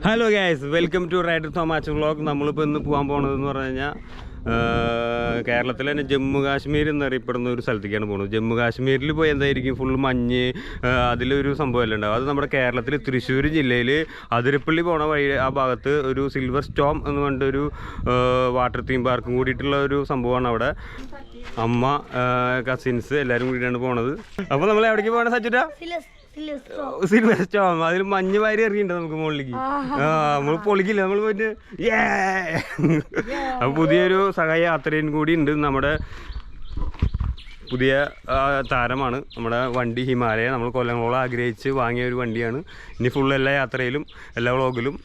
Hello guys, welcome to rider Thomach vlog. നമ്മളിപ്പോൾ ഇന്ന് പോകാൻ പോകുന്നതെന്ന് പറഞ്ഞു കഴിഞ്ഞാൽ കേരളത്തിൽ തന്നെ ജമ്മു കാശ്മീർ എന്നറിയപ്പെടുന്ന ഒരു സ്ഥലത്തേക്കാണ് പോകുന്നത്. ജമ്മു കാശ്മീരിൽ പോയി എന്തായിരിക്കും ഫുൾ മഞ്ഞ്, അതിലൊരു സംഭവമല്ല ഉണ്ടാവും. അത് നമ്മുടെ കേരളത്തിൽ തൃശ്ശൂർ ജില്ലയിൽ അതിരപ്പള്ളി പോണ വഴി ആ ഭാഗത്ത് ഒരു സിൽവർ സ്റ്റോം എന്ന് പറഞ്ഞൊരു വാട്ടർ തീം പാർക്കും കൂടിയിട്ടുള്ള ഒരു സംഭവമാണ്. അവിടെ അമ്മ, കസിൻസ് എല്ലാവരും കൂടിയിട്ടാണ് പോണത്. അപ്പോൾ നമ്മൾ എവിടേക്ക് പോകണ സച്ചുട്ടാ? Silver Storm. അതിൽ മഞ്ഞ് വാരി എറിയുന്നുണ്ട് നമുക്ക് മുകളിലേക്ക്. നമ്മൾ പൊളിക്കില്ല, നമ്മൾ പോയിട്ട് അപ്പോൾ പുതിയൊരു സഹയാത്രയും കൂടി ഉണ്ട്. നമ്മുടെ പുതിയ താരമാണ് നമ്മുടെ വണ്ടി ഹിമാലയ. നമ്മൾ കൊല്ലങ്ങളോളം ആഗ്രഹിച്ച് വാങ്ങിയ ഒരു വണ്ടിയാണ്. ഇനി ഫുൾ എല്ലാ യാത്രയിലും എല്ലാ വ്ളോഗിലും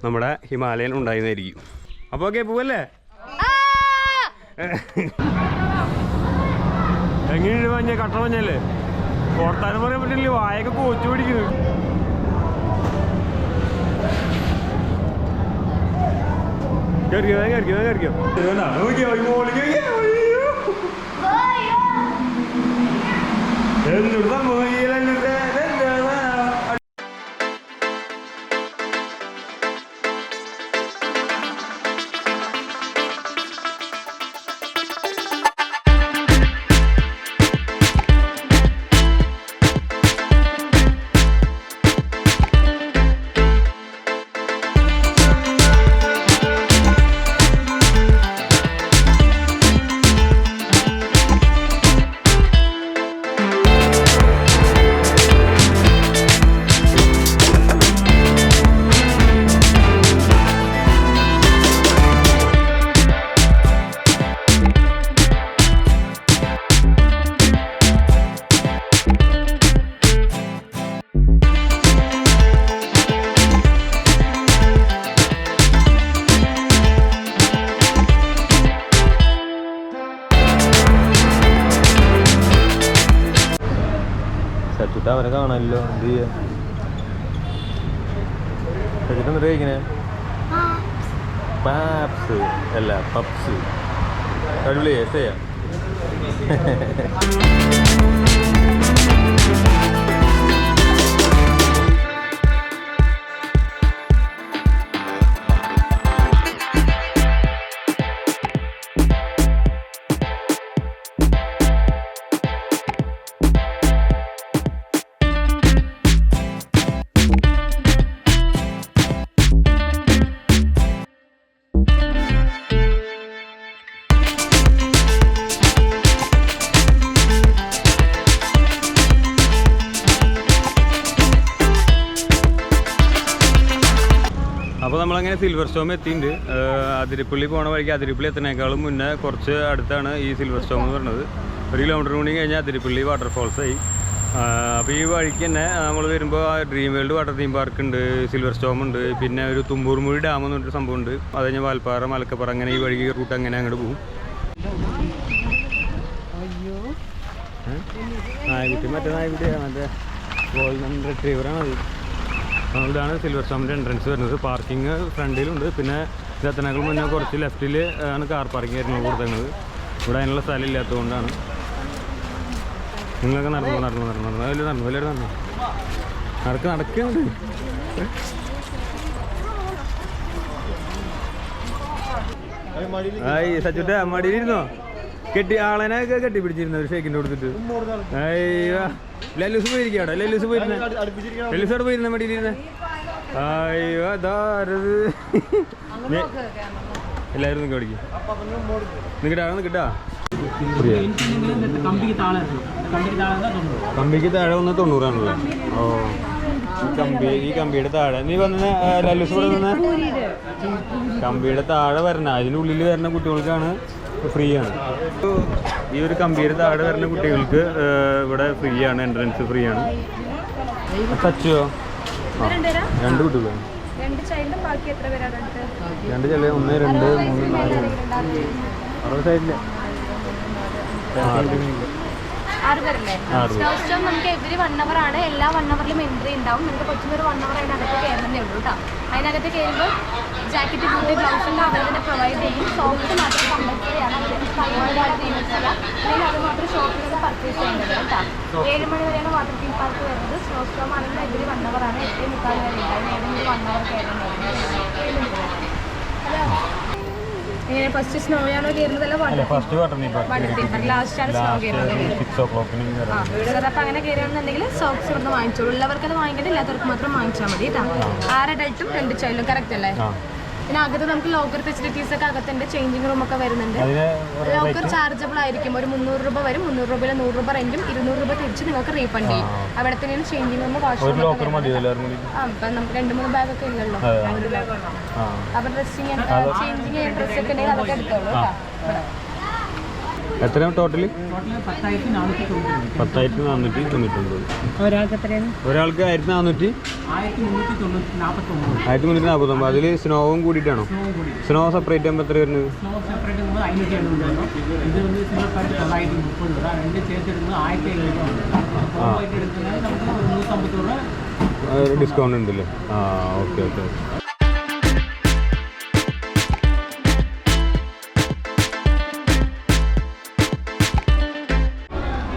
നമ്മുടെ ഹിമാലയൻ ഉണ്ടായിരുന്നായിരിക്കും. അപ്പോൾ ഓക്കെ, പോവല്ലേ? എങ്ങനെയുണ്ട് മഞ്ഞ? കട്ട മഞ്ഞല്ലേ? കോർത്താനും പറയാൻ പറ്റില്ല, വായൊക്കെ കോച്ചു പിടിക്കുന്നു. എന്നോട് സംഭവം സച്ചിട്ട് അവനെ കാണാനല്ലോ. എന്ത് ചെയ്യാ? സച്ചിട്ട് എന്നിട്ട് കഴിക്കണേ പാപ്സ് അല്ല പപ്സ്. അടിപൊളി ചെയ്യാം. അപ്പോൾ നമ്മളങ്ങനെ സിൽവർ സ്റ്റോം എത്തിയിട്ടുണ്ട്. അതിരപ്പള്ളി പോണ വഴിക്ക് അതിരപ്പള്ളി എത്തുന്നതിനേക്കാളും മുന്നേ കുറച്ച് അടുത്താണ് ഈ സിൽവർ സ്റ്റോം എന്ന് പറയുന്നത്. 1 കിലോമീറ്റർ കൂടി കഴിഞ്ഞാൽ അതിരപ്പള്ളി വാട്ടർഫോൾസായി. അപ്പോൾ ഈ വഴിക്ക് തന്നെ നമ്മൾ വരുമ്പോൾ dream world water theme park ഉണ്ട്, സിൽവർ സ്റ്റോം ഉണ്ട്, പിന്നെ ഒരു തുമ്പൂർമുഴി ഡാം എന്ന് പറഞ്ഞൊരു സംഭവം ഉണ്ട്. അത് കഴിഞ്ഞാൽ വാൽപ്പാറ, മലക്കപ്പാറ, അങ്ങനെ ഈ വഴി റൂട്ട് അങ്ങനെ അങ്ങോട്ട് പോകും. നായകുട്ടി, മറ്റേ നായകുട്ടിയാണ്, മറ്റേ ഗോൾഡൻ റിട്രീവറാണത്. ഇതാണ് സിൽവർ സ്റ്റോമിൻ്റെ എൻട്രൻസ് വരുന്നത്. പാർക്കിംഗ് ഫ്രണ്ടിലുണ്ട്. പിന്നെ ഇതെത്തനേക്കാൾ മുന്നേ കുറച്ച് ലെഫ്റ്റിൽ ആണ് കാർ പാർക്കിംഗ് ആയിരുന്നു കൊടുക്കുന്നത്. ഇവിടെ അതിനുള്ള സ്ഥലം ഇല്ലാത്തതുകൊണ്ടാണ്. നിങ്ങളൊക്കെ നടന്നു നടക്കുന്നുണ്ട്. സച്ചുട്ട മടിയിലിരുന്നോ? ആളെനൊക്കെ കെട്ടിപ്പിടിച്ചിരുന്നു ഒരു ഷേക്കിൻ്റെ കൊടുത്തിട്ട്. ലല്ലൂസ് പോയിരിക്കും അവിടെ. ലല്ലൂസ് പോയിരുന്നേ, ലല്ലൂസോടെ പോയിരുന്നേ മടിയിലിരുന്നേ. അയ്യോ അതാരത്? എല്ലാവരും നിൽക്കുക പഠിക്കും. നിൽക്കട്ടാ നിൽക്കട്ടാ. കമ്പിക്ക് താഴെ വന്ന് 90 ഓ, ഈ കമ്പിയുടെ താഴെ നീ വന്ന ലല്ലൂസ് ഇവിടെ വന്ന കമ്പിയുടെ താഴെ വരണ, അതിനുള്ളിൽ വരുന്ന കുട്ടികൾക്കാണ് ഫ്രീ ആണ്. ഈ ഒരു കമ്പിയുടെ താഴെ വരുന്ന കുട്ടികൾക്ക് ഇവിടെ ഫ്രീ ആണ്, എൻട്രൻസ് ഫ്രീ ആണ്. സച്ചോ? ആ, 2 കുട്ടികളാണ്. 2 ചെല്ല 1 2 3 4 6 സൈഡില് 6 നമുക്ക് എവരി 1 അവർ ആണ്. എല്ലാ 1 അവറിലും എൻട്രി ഉണ്ടാവും. നിങ്ങൾക്ക് കൊച്ചിനൊരു 1 അവർ അതിനകത്ത് കയറുന്നേ ഉള്ളൂ കേട്ടോ. അതിനകത്ത് കയറുമ്പോൾ ജാക്കറ്റ്, ബൂട്ട്, ഗ്ലൗസ് എല്ലാം അവർ തന്നെ പ്രൊവൈഡ് ചെയ്യും. സോക്സ് മാത്രം കമ്പൽസറി ആണ്. അല്ലെങ്കിൽ അത് മാത്രം ഷോപ്പിലൊക്കെ പർച്ചേസ് ചെയ്യേണ്ടത് കേട്ടോ. 7 മണി വരെയാണ് വാട്ടർ തീം പാർക്ക് വരുന്നത്. സ്നോ സ്റ്റോം ആണെങ്കിൽ എവരി 1 hour ആണ്. 8:45 വരെ ഉണ്ടാവും. ഏതെങ്കിലും 1 hour കയറുന്നുണ്ടാവും. ഇങ്ങനെ ഫസ്റ്റ് സ്നോ ആണോ കയറുന്നതല്ല ലാസ്റ്റ് ആണ് സ്നോ കയറുന്നത്. അപ്പം അങ്ങനെ കയറുകയാണെന്നുണ്ടെങ്കിൽ സോക്സ് ഇവിടുന്ന് വാങ്ങിച്ചോളൂ. ഉള്ളവർക്ക് അത് വാങ്ങിക്കേണ്ട, ഇല്ലാത്തവർക്ക് മാത്രം വാങ്ങിച്ചാൽ മതി കേട്ടോ. 6 അഡൽട്ടും 2 ചൈൽഡും കറക്റ്റ് അല്ലേ? പിന്നെ അകത്ത് നമുക്ക് ലോക്കർ ഫെസിലിറ്റീസ് ഒക്കെ അകത്തുണ്ട്. ചേഞ്ചിങ് റൂം ഒക്കെ വരുന്നുണ്ട്. ലോക്കർ ചാർജബിൾ ആയിരിക്കും. ഒരു 300 രൂപ വരും. 300 രൂപയിൽ 100 രൂപ റെന്റും 200 രൂപ തിരിച്ച് നിങ്ങൾക്ക് റീഫണ്ട് ചെയ്യും. അവിടെ തന്നെയാണ് ചേഞ്ചിങ് റൂം, വാഷ്റൂം. അപ്പം നമുക്ക് 2-3 ബാഗൊക്കെ ഇല്ലല്ലോ. അപ്പം ഡ്രസ്സിങ് ചേഞ്ചിങ് ഡ്രസ്സൊക്കെ ഉണ്ടെങ്കിൽ അതൊക്കെ എടുത്തോളൂ കേട്ടോ. എത്രയാണ് ടോട്ടല്? 10,499. ഒരാൾക്ക് 1,449. അതിൽ സ്നോവും കൂടിയിട്ടാണോ? സ്നോ സെപ്പറേറ്റ് ആകുമ്പോൾ എത്ര വരുന്നത്? ഡിസ്കൗണ്ട് ഉണ്ടല്ലേ? ആ, ഓക്കെ ഓക്കെ.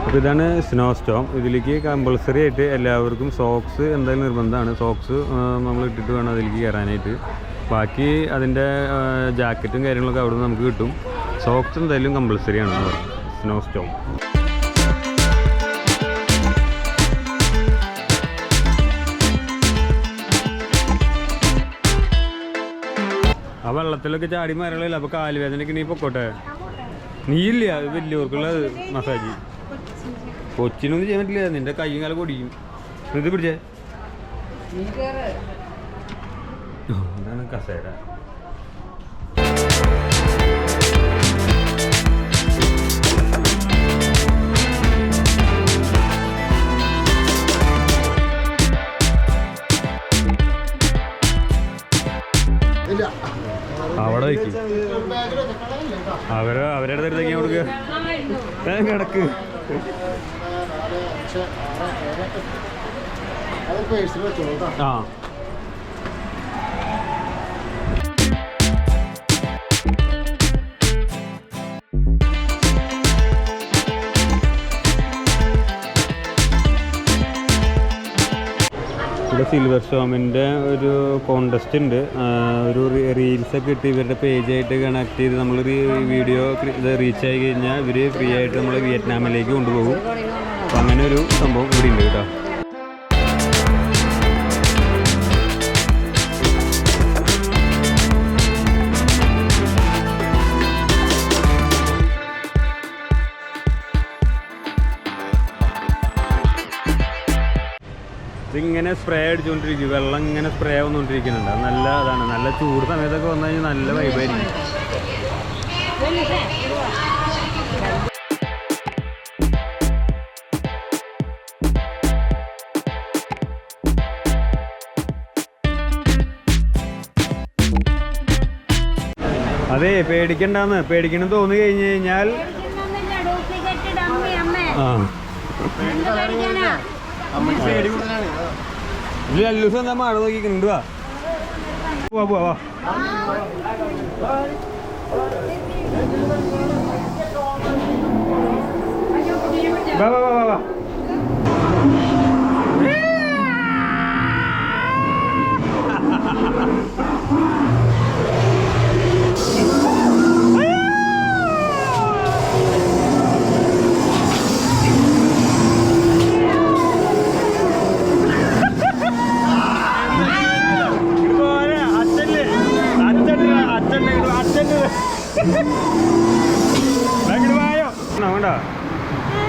അപ്പോൾ ഇതാണ് സ്നോ സ്റ്റോം. ഇതിലേക്ക് കമ്പൾസറി ആയിട്ട് എല്ലാവർക്കും സോക്സ് എന്തായാലും നിർബന്ധമാണ്. സോക്സ് നമ്മൾ ഇട്ടിട്ട് വേണം അതിലേക്ക് കയറാനായിട്ട്. ബാക്കി അതിൻ്റെ ജാക്കറ്റും കാര്യങ്ങളൊക്കെ അവിടെ നിന്ന് നമുക്ക് കിട്ടും. സോക്സ് എന്തായാലും കമ്പൾസറി ആണ് സ്നോ സ്റ്റോം. ആ വെള്ളത്തിലൊക്കെ ചാടി മരങ്ങളില്ല. അപ്പോൾ കാലുവേദനയ്ക്ക് നീ പൊക്കോട്ടെ. നീയില്ല വലിയവർക്കുള്ള മസാജ്. കൊച്ചിനൊന്നും ചെയ്യാൻ പറ്റില്ല. നിന്റെ കൈയും കാലം പൊടിയും. ഇത് പിടിച്ചേ. അതാണ് കസേര. അവിടെ വയ്ക്കും. അവരുടെ അടുത്തേക്ക് കൊടുക്കുക. കിടക്ക്. ആ, ഇവിടെ സിൽവർ സ്റ്റോമിൻ്റെ ഒരു കോൺടെസ്റ്റ് ഉണ്ട്. ഒരു റീൽസൊക്കെ ഇട്ട് ഇവരുടെ പേജായിട്ട് കണക്ട് ചെയ്ത് നമ്മൾ വീഡിയോ ഇത് റീച്ച് ആയി കഴിഞ്ഞാൽ ഇവർ ഫ്രീ ആയിട്ട് നമ്മൾ വിയറ്റ്നാമിലേക്ക് കൊണ്ടുപോകും. അപ്പോൾ അങ്ങനെ ഒരു സംഭവം ഇവിടെ ഉണ്ട് കേട്ടോ. ഇതിങ്ങനെ സ്പ്രേ അടിച്ചുകൊണ്ടിരിക്കും. വെള്ളം ഇങ്ങനെ സ്പ്രേ ആവുന്നോണ്ടിരിക്കുന്നുണ്ട്. അത് നല്ല അതാണ്. നല്ല ചൂട് സമയത്തൊക്കെ വന്നു കഴിഞ്ഞാൽ നല്ല വൈബായിരിക്കും. അതെ, പേടിക്കണം തോന്നി കഴിഞ്ഞു കഴിഞ്ഞാൽ ലല്ലൂസ് എന്താ മഴ നോക്കിക്കുന്നുണ്ട്. വാ വാ വാ. വാ വാ വാ വാ.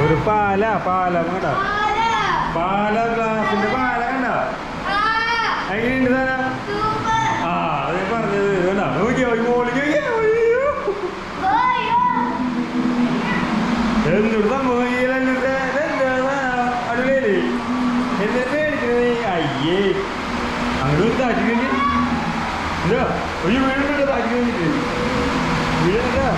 ഒരു പാല കണ്ട, ഗ്ലാസിന്റെ പാല കണ്ട, എങ്ങനെയുണ്ട് സാധനം? ആ, അത് പറഞ്ഞത് കണ്ട. നോക്കിയോ മോളിക്ക് എന്നോട് സംഭവം അടിപൊളിയല്ലേ? എന്നിട്ട് മേടിക്കുന്നത് അയ്യേ അങ്ങനെ താറ്റിക്കഴിഞ്ഞ് ഇല്ല ഒരു വീടുണ്ട്. താറ്റിക്കഴിഞ്ഞിട്ട് വീടുണ്ടാ.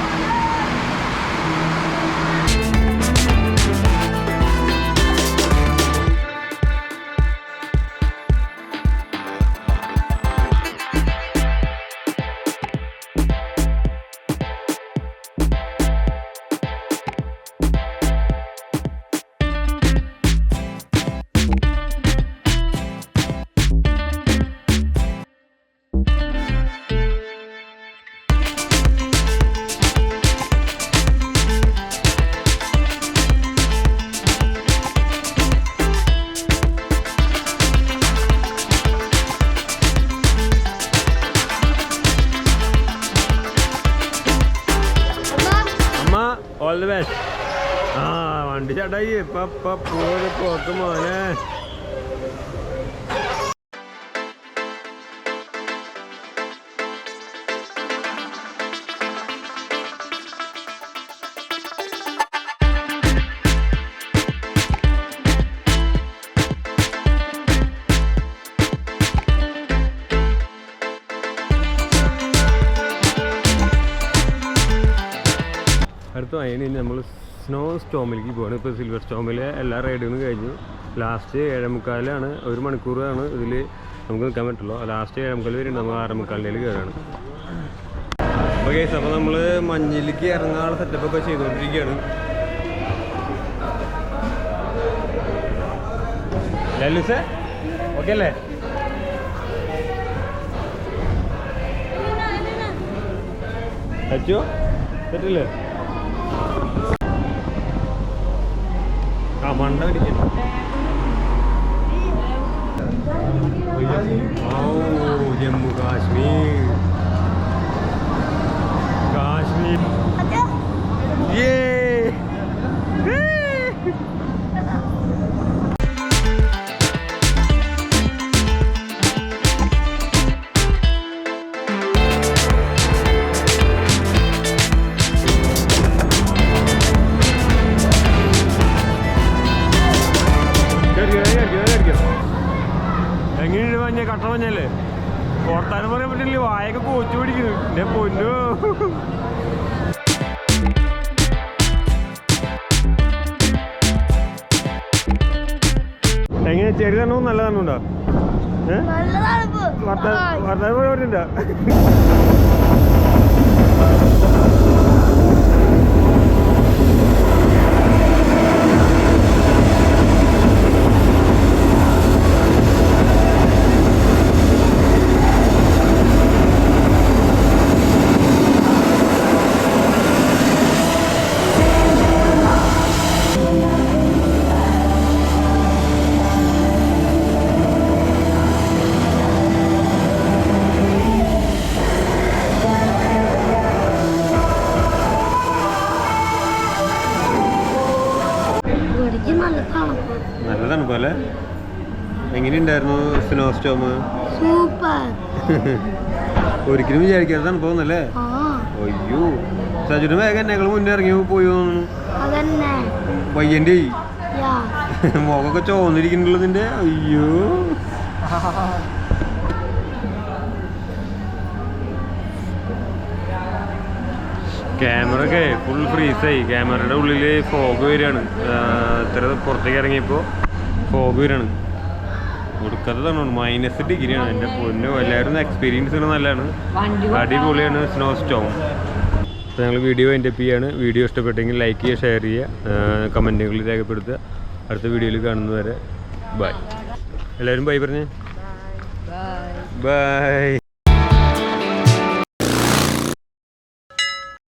ആ വണ്ടി ചാട്ടായി ഇപ്പൊ പോക്ക് മോനെ. അടുത്ത അതിന് നമ്മൾ സ്നോ സ്റ്റോമിലേക്ക് പോവാണ്. ഇപ്പോൾ സിൽവർ സ്റ്റോമിലെ എല്ലാ റൈഡുകളും കഴിഞ്ഞു. ലാസ്റ്റ് 7:45 1 മണിക്കൂറാണ് ഇതിൽ നമുക്ക് നിൽക്കാൻ പറ്റുള്ളൂ. ലാസ്റ്റ് 7:45 വരെ നമ്മൾ 6:45 കയറാണ്. അപ്പോൾ കേസ് അപ്പോൾ നമ്മൾ മഞ്ഞിലേക്ക് ഇറങ്ങാനുള്ള സെറ്റപ്പൊക്കെ ചെയ്തുകൊണ്ടിരിക്കുകയാണ്. ലൂസേ ഓക്കെ അല്ലേ? പറ്റുമോ? പറ്റില്ലേ? ആ മണ്ട പിടിക്കുന്നു. ഓ ജമ്മു കാശ്മീർ കാശ്മീർ എങ്ങനെയാണ് മഞ്ഞ കട്ട മഞ്ഞല്ലേ? ഓർത്താനും പറയാൻ പറ്റില്ല, വായൊക്കെ കോച്ചു പിടിക്കുന്നു എന്റെ പൊന്നു. എങ്ങനെ ചെറിയ തണ്ണവും നല്ല തണ്ണുണ്ടോ? വർത്താനം പോലെ പറഞ്ഞിട്ടുണ്ടോ? നല്ല തണുപ്പല്ലേ? എങ്ങനെയുണ്ടായിരുന്നു സ്നോ സ്റ്റോം? സൂപ്പർ. ഒരിക്കലും വിചാരിക്കാതെ തണുപ്പോന്നല്ലേ? അയ്യോ സജുന് വേഗം ഞങ്ങൾ മുന്നേ ഇറങ്ങി പോയി തോന്നുന്നു. പയ്യന്റെ മുഖമൊക്കെ ചോന്നിരിക്കുന്നുള്ളൂ നിന്റെ. അയ്യോ ക്യാമറ ഒക്കെ ഫുൾ ഫ്രീസായി. ക്യാമറയുടെ ഉള്ളിൽ ഫോഗ് വരികയാണ്. ഇത്ര പുറത്തേക്ക് ഇറങ്ങിയപ്പോൾ ഫോഗ് വരികയാണ്. കൊടുക്കാതെ തന്നെ -ഡിഗ്രിയാണ്. എൻ്റെ പൊന്നോ എല്ലാവരും എക്സ്പീരിയൻസ് നല്ലതാണ്, അടിപൊളിയാണ് സ്നോ സ്റ്റോം. അപ്പോൾ ഞങ്ങൾ വീഡിയോ എൻഡപ്പ് ചെയ്യാണ്. വീഡിയോ ഇഷ്ടപ്പെട്ടെങ്കിൽ ലൈക്ക് ചെയ്യുക, ഷെയർ ചെയ്യുക, കമൻറ്റുകളിൽ രേഖപ്പെടുത്തുക. അടുത്ത വീഡിയോയിൽ കാണുന്നവരെ ബൈ. എല്ലാവരും ബൈ പറഞ്ഞേ. ബൈ.